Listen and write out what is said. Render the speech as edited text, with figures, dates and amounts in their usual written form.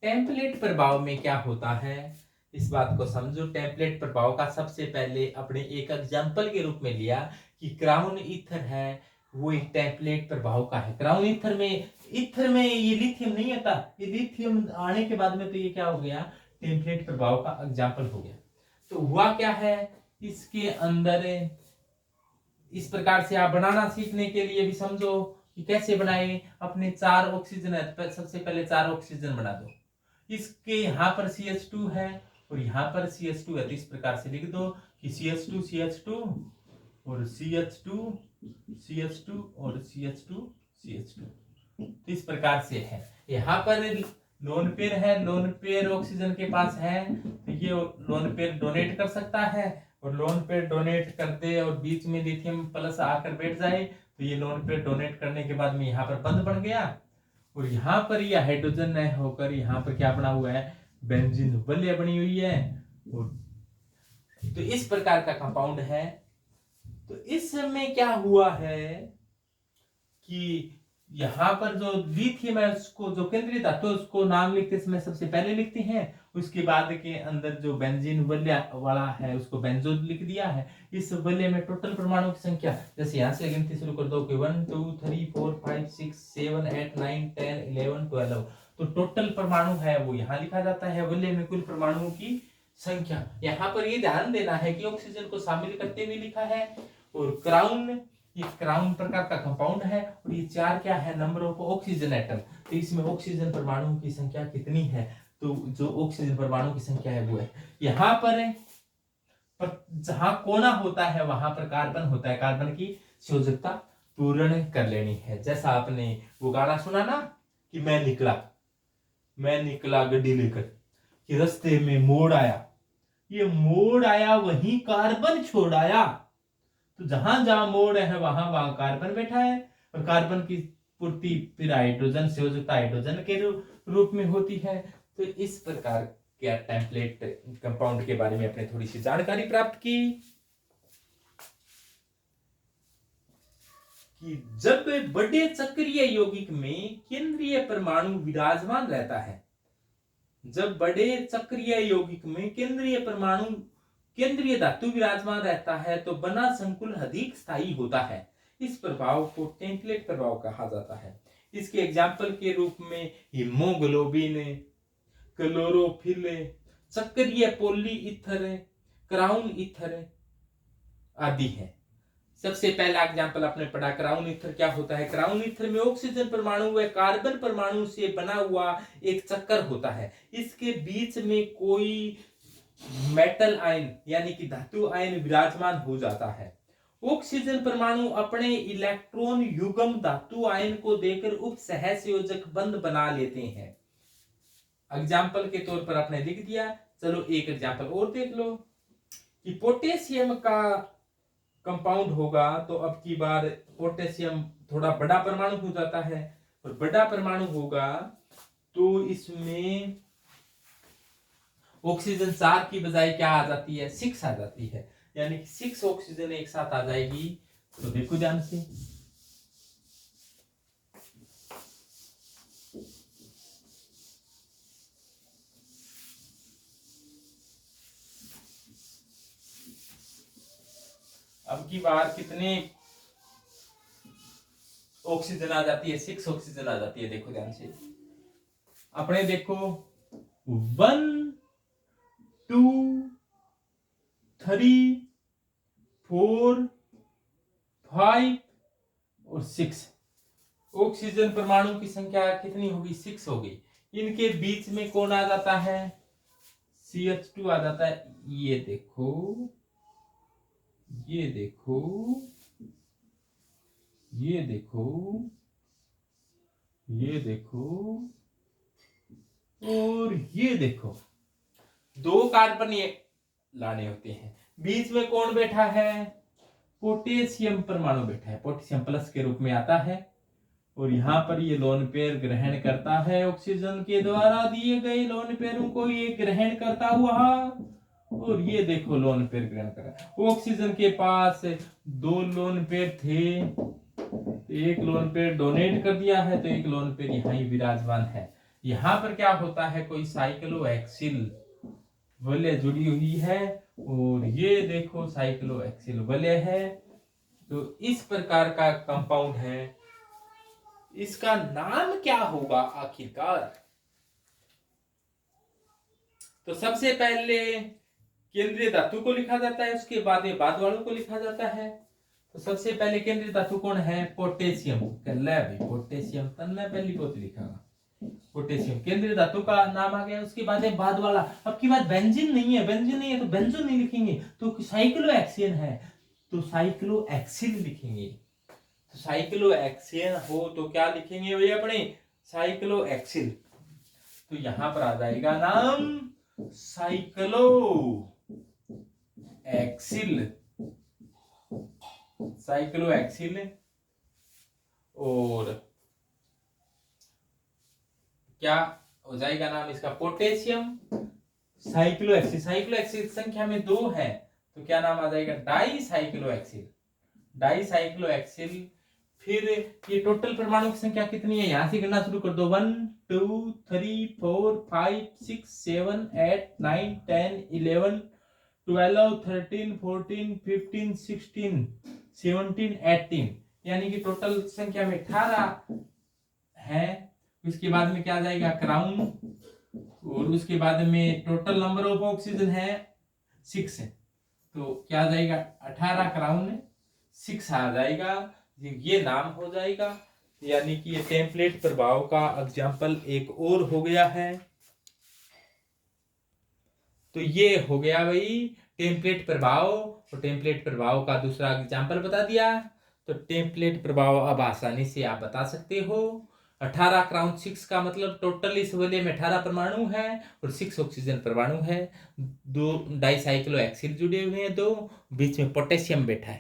Template प्रभाव में क्या होता है, इस बात को समझो। टेम्पलेट प्रभाव का सबसे पहले अपने एक एग्जांपल के रूप में लिया कि क्राउन ईथर है, वो एक टेम्पलेट प्रभाव का है। क्राउन ईथर में ये लिथियम नहीं आता, ये लिथियम आने के बाद में तो ये क्या हो गया, टेम्पलेट प्रभाव का एग्जांपल हो गया। तो हुआ क्या है, इसके अंदर इस प्रकार से आप बनाना सीखने के लिए भी समझो कि कैसे बनाए। अपने 4 ऑक्सीजन है, सबसे पहले 4 ऑक्सीजन बना दो। इसके यहाँ पर CH2 है और यहाँ पर CH2 है, तो इस प्रकार से लिख दो कि CH2 CH2 और CH2 CH2 और CH2 CH2। तो इस प्रकार से है। यहाँ पर लोन पेयर है, लोन पेयर ऑक्सीजन के पास है, तो ये लोन पेयर डोनेट कर सकता है, और लोन पेयर डोनेट कर दे और बीच में लिथियम प्लस आकर बैठ जाए, तो ये लोन पेयर डोनेट करने के बाद में यहाँ पर बंद बन गया, और यहाँ पर ये हाइड्रोजन न होकर यहाँ पर क्या बना हुआ है, बेंजीन वलय बनी हुई है। और तो इस प्रकार का कंपाउंड है। तो इसमें क्या हुआ है कि यहाँ पर जो लिथियम है उसको, जो केंद्रीय धातु उसको नाम लिखते समय सबसे पहले लिखते हैं, उसके बाद के अंदर जो बेंजीन वलय वाला है उसको बेंजोन लिख दिया है। इस वलय में टोटल परमाणु की संख्या, जैसे यहाँ से गिनती शुरू कर दो कि 1 2 3 4 5 6 7 8 9 10 11 12, तो टोटल परमाणु है वो यहाँ लिखा जाता है, वलय में कुल परमाणुओं की संख्या। यहाँ पर ये ध्यान देना है कि ऑक्सीजन को शामिल करते हुए लिखा है। और क्राउन, ये क्राउन प्रकार का कंपाउंड है, और ये 4 क्या है, नंबर ऑफ ऑक्सीजन एटम। तो इसमें ऑक्सीजन परमाणुओं की संख्या कितनी है, तो जो ऑक्सीजन परमाणु की संख्या है वो है यहाँ पर जहां कोना होता है वहां पर कार्बन होता है, कार्बन की संयोजकता पूर्ण कर लेनी है। जैसा आपने वो गाना सुना ना कि मैं निकला गड्डी लेकर, कि रास्ते में मोड़ आया, ये मोड़ आया वहीं कार्बन छोड़ आया। तो जहां जहां मोड़ है वहां वहां कार्बन बैठा है, और कार्बन की पूर्ति फिर हाइड्रोजन संयोजकता हाइड्रोजन के रूप में होती है। तो इस प्रकार के टेम्पलेट कंपाउंड के बारे में अपने थोड़ी सी जानकारी प्राप्त की कि जब बड़े चक्रीय यौगिक में केंद्रीय परमाणु विराजमान रहता है, जब बड़े चक्रीय यौगिक में केंद्रीय धातु विराजमान रहता है, तो बना संकुल अधिक स्थायी होता है। इस प्रभाव को टेम्पलेट प्रभाव कहा जाता है। इसके एग्जाम्पल के रूप में हीमोग्लोबिन, क्लोरोफिल, चक्रीय पॉली ईथर, क्राउन ईथर आदि है। सबसे पहला एग्जाम्पल आपने पढ़ा, क्राउन ईथर क्या होता है। क्राउन ईथर में ऑक्सीजन परमाणु व कार्बन परमाणु से बना हुआ एक चक्कर होता है। इसके बीच में कोई मेटल आयन यानी कि धातु आयन विराजमान हो जाता है। ऑक्सीजन परमाणु अपने इलेक्ट्रॉन युग्म धातु आयन को देकर उप सहसंयोजक बंध बना लेते हैं। एग्जाम्पल के तौर पर आपने लिख दिया। चलो एक एग्जाम्पल और देख लो कि पोटेशियम का कंपाउंड होगा, तो अब की बार पोटेशियम थोड़ा बड़ा परमाणु हो जाता है, और बड़ा परमाणु होगा तो इसमें ऑक्सीजन 4 की बजाय क्या आ जाती है, 6 आ जाती है, यानी कि 6 ऑक्सीजन एक साथ आ जाएगी। तो देखो ध्यान से, अब की बार कितने ऑक्सीजन आ जाती है, 6 ऑक्सीजन आ जाती है। देखो ध्यान से, अपने देखो 1 2 3 4 5 और 6 ऑक्सीजन परमाणु की संख्या कितनी होगी, 6 होगी। इनके बीच में कौन आ जाता है, CH2 आ जाता है। ये देखो, ये देखो, ये देखो, ये देखो, और ये देखो, 2 कार्बन ये लाने होते हैं। बीच में कौन बैठा है, पोटेशियम परमाणु बैठा है, पोटेशियम प्लस के रूप में आता है, और यहाँ पर ये लोन पेयर ग्रहण करता है, ऑक्सीजन के द्वारा दिए गए लोन पेयरों को ये ग्रहण करता हुआ, और ये देखो लोन पेयर ग्रहण करा। ऑक्सीजन के पास 2 लोन पेयर थे, एक लोन पेयर डोनेट कर दिया है, तो एक लोन पेयर यहाँ ही विराजमान है। यहाँ पर क्या होता है, कोई साइक्लोएक्सिल वलय जुड़ी हुई है और ये देखो साइक्लोएक्सिल वलय है। तो इस प्रकार का कंपाउंड है, इसका नाम क्या होगा आखिरकार? तो सबसे पहले केंद्रीय धातु को लिखा जाता है, उसके बाद में बाद वालों को लिखा जाता है। तो सबसे पहले केंद्रीय धातु कौन है? पोटेशियम। कर ले भाई पोटेशियम, तन मैं पहली पोत लिखा पोटेशियम केंद्रीय धातु का नाम आ गया। उसके बाद है बाद वाला। अब की बात बेंजीन नहीं है, बेंजीन नहीं है तो बेंजो नहीं लिखेंगे, तो साइक्लोएक्सियन है तो साइक्लोएक्सिल लिखेंगे। तो साइक्लोएक्सियन हो तो क्या लिखेंगे भाई अपने? साइक्लोएक्सिल। तो यहां पर आ जाएगा नाम साइक्लोएक्सिल। साइक्लोएक्सिल। और क्या हो जाएगा नाम इसका? पोटेशियम साइक्लोएक्सिल। साइक्लोएक्सिल संख्या में 2 है तो क्या नाम आ जाएगा? डाइसाइक्लोएक्सिल। डाइसाइक्लोएक्सिल। फिर ये टोटल परमाणु की संख्या कितनी है? यहां से गिनना शुरू कर दो। 1 2 3 4 5 6 7 8 9 10 11 12 13 14 15 16 17 18, यानी कि टोटल संख्या में 18 है। उसके बाद में क्या आ जाएगा? क्राउन। और उसके बाद में टोटल नंबर ऑफ ऑक्सीजन है 6 है, तो क्या आ जाएगा? 18 क्राउन 6 आ जाएगा। ये नाम हो जाएगा। यानी कि ये टेम्पलेट प्रभाव का एग्जाम्पल एक और हो गया है। तो ये हो गया भाई टेम्पलेट प्रभाव, और टेम्पलेट प्रभाव का दूसरा एग्जाम्पल बता दिया। तो टेम्पलेट प्रभाव अब आसानी से आप बता सकते हो। 18 क्राउन 6 का मतलब टोटल इस वलय में 18 परमाणु है और 6 ऑक्सीजन परमाणु है। 2 डाइसाइक्लोएक्सिल जुड़े हुए हैं, 2 बीच में पोटेशियम बैठा है।